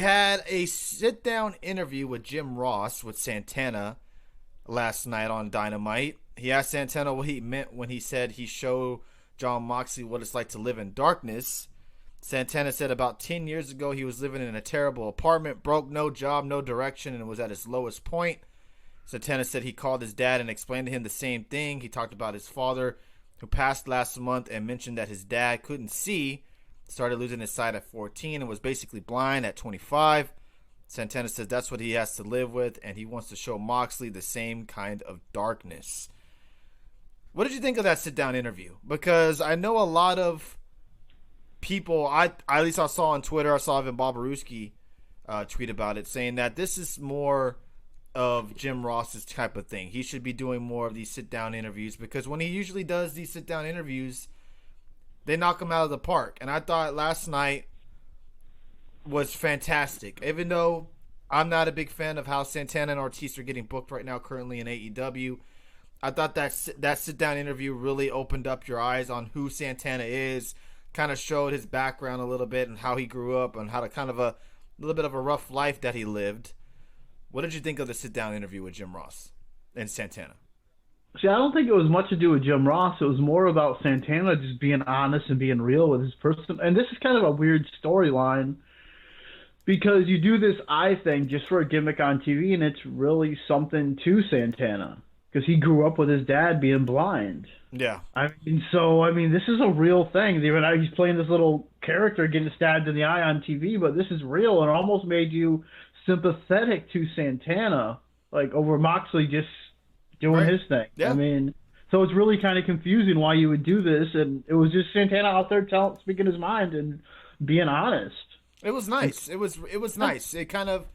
Had a sit-down interview with Jim Ross with Santana last night on Dynamite. He asked Santana what he meant when he said he showed John Moxley what it's like to live in darkness. Santana said about 10 years ago he was living in a terrible apartment, broke, no job, no direction, and was at his lowest point. Santana said he called his dad and explained to him the same thing. He talked about his father, who passed last month, and mentioned that his dad couldn't see, started losing his sight at 14, and was basically blind at 25. Santana says that's what he has to live with, and he wants to show Moxley the same kind of darkness. What did you think of that sit-down interview? Because I know a lot of people, at least I saw on Twitter, I saw even Bob Aruski tweet about it, saying that this is more of Jim Ross's type of thing. He should be doing more of these sit-down interviews, because when he usually does these sit-down interviews, they knock him out of the park. And I thought last night was fantastic. Even though I'm not a big fan of how Santana and Ortiz are getting booked right now currently in AEW, I thought that sit-down interview really opened up your eyes on who Santana is, kind of showed his background a little bit and how he grew up and how to kind of a little bit of a rough life that he lived. What did you think of the sit-down interview with Jim Ross and Santana? See, I don't think it was much to do with Jim Ross. It was more about Santana just being honest and being real with his person. And this is kind of a weird storyline because you do this eye thing just for a gimmick on TV, and it's really something to Santana because he grew up with his dad being blind. Yeah. This is a real thing. Even though he's playing this little character getting stabbed in the eye on TV, but this is real, and it almost made you sympathetic to Santana, like over Moxley just doing his thing. Yeah. So it's really kind of confusing why you would do this, and it was just Santana out there speaking his mind and being honest. It was nice. It was nice. It kind of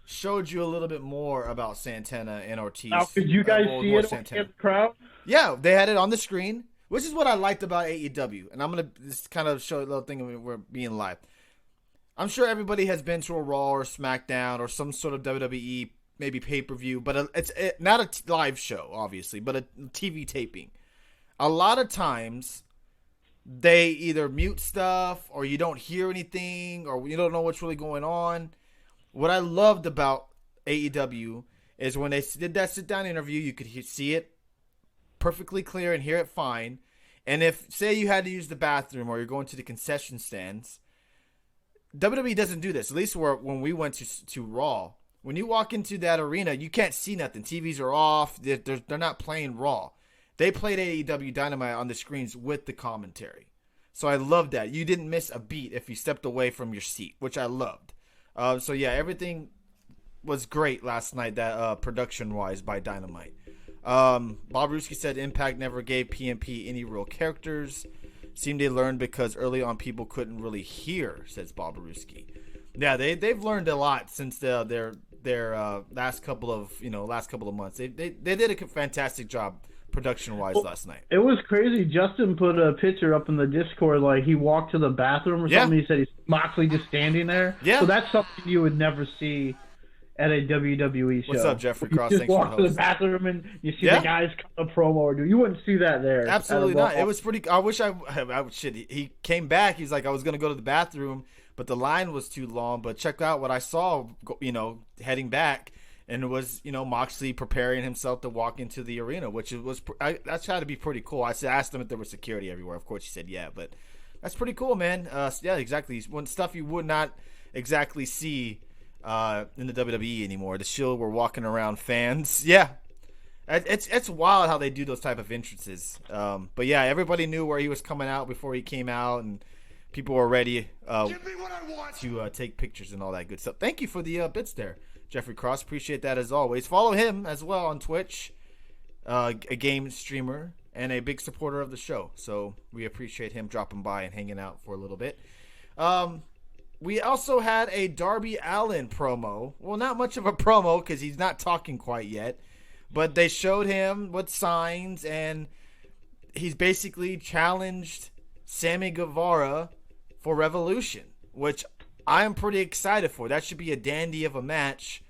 showed you a little bit more about Santana and Ortiz. Now, could you guys see it in the crowd? Yeah, they had it on the screen, which is what I liked about AEW. And I'm going to just kind of show a little thing of we're being live. I'm sure everybody has been to a Raw or SmackDown or some sort of WWE, maybe pay-per-view, but it's not a live show, obviously, but a TV taping. A lot of times, they either mute stuff or you don't hear anything or you don't know what's really going on. What I loved about AEW is when they did that sit-down interview, you could see it perfectly clear and hear it fine. And if, say you had to use the bathroom or you're going to the concession stands, WWE doesn't do this. At least when we went to Raw. When you walk into that arena, you can't see nothing. TVs are off. They're not playing Raw. They played AEW Dynamite on the screens with the commentary. So I loved that. You didn't miss a beat if you stepped away from your seat, which I loved. So yeah, everything was great last night, that production-wise by Dynamite. Bob Ruski said Impact never gave PMP any real characters. Seemed they learned because early on people couldn't really hear, says Bob Ruski. Yeah, they've learned a lot since their last couple of months. They did a fantastic job production-wise last night. It was crazy. Justin put a picture up in the Discord, like he walked to the bathroom or something. He said he's Moxley just standing there. Yeah. So that's something you would never see at a WWE show. What's up, Jeffrey Cross? You just walk to the bathroom and you see the guys cut a promo or do. You wouldn't see that there. Absolutely not. It was pretty. I wish he came back. He's like, I was gonna go to the bathroom, but the line was too long. But check out what I saw. Heading back. And it was, Moxley preparing himself to walk into the arena, which that's had to be pretty cool. I asked him if there was security everywhere. Of course, he said yeah, but that's pretty cool, man. Yeah, exactly. When stuff you would not exactly see in the WWE anymore. The Shield were walking around fans. Yeah, it's wild how they do those type of entrances. But yeah, everybody knew where he was coming out before he came out, and people were ready to take pictures and all that good stuff. Thank you for the bits there, Jeffrey Cross. Appreciate that as always. Follow him as well on Twitch, a game streamer and a big supporter of the show. So we appreciate him dropping by and hanging out for a little bit. We also had a Darby Allin promo. Well, not much of a promo because he's not talking quite yet. But they showed him with signs, and he's basically challenged Sammy Guevara for Revolution, which I am pretty excited for. That should be a dandy of a match.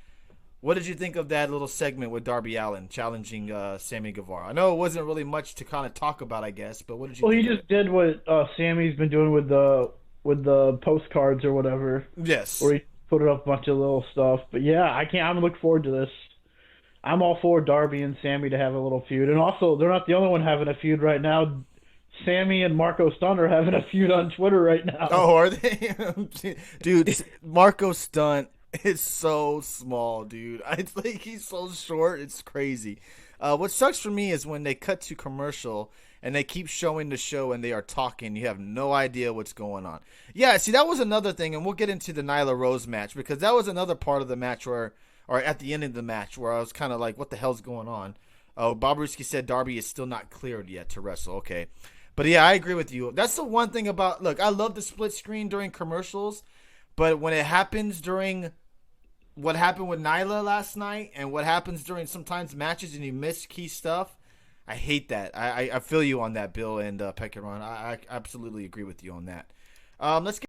What did you think of that little segment with Darby Allin challenging Sammy Guevara? I know it wasn't really much to kind of talk about, I guess, but what did you think? Well, he just did what Sammy's been doing with the postcards or whatever. Yes. Where he put up a bunch of little stuff. But yeah, I can't. I'm looking forward to this. I'm all for Darby and Sammy to have a little feud, and also they're not the only one having a feud right now. Sammy and Marco Stunt are having a feud on Twitter right now. Oh, are they? Dude, Marco Stunt is so small, dude. It's like he's so short. It's crazy. What sucks for me is when they cut to commercial and they keep showing the show and they are talking. You have no idea what's going on. Yeah, see, that was another thing, and we'll get into the Nyla Rose match because that was another part of the match where, or at the end of the match, where I was kind of like, what the hell's going on? Oh, Bob Ruski said Darby is still not cleared yet to wrestle. Okay. But yeah, I agree with you. That's the one thing about, look, I love the split screen during commercials, but when it happens during what happened with Nyla last night and what happens during sometimes matches and you miss key stuff, I hate that. I feel you on that, Bill and Peckeron. I absolutely agree with you on that. Let's get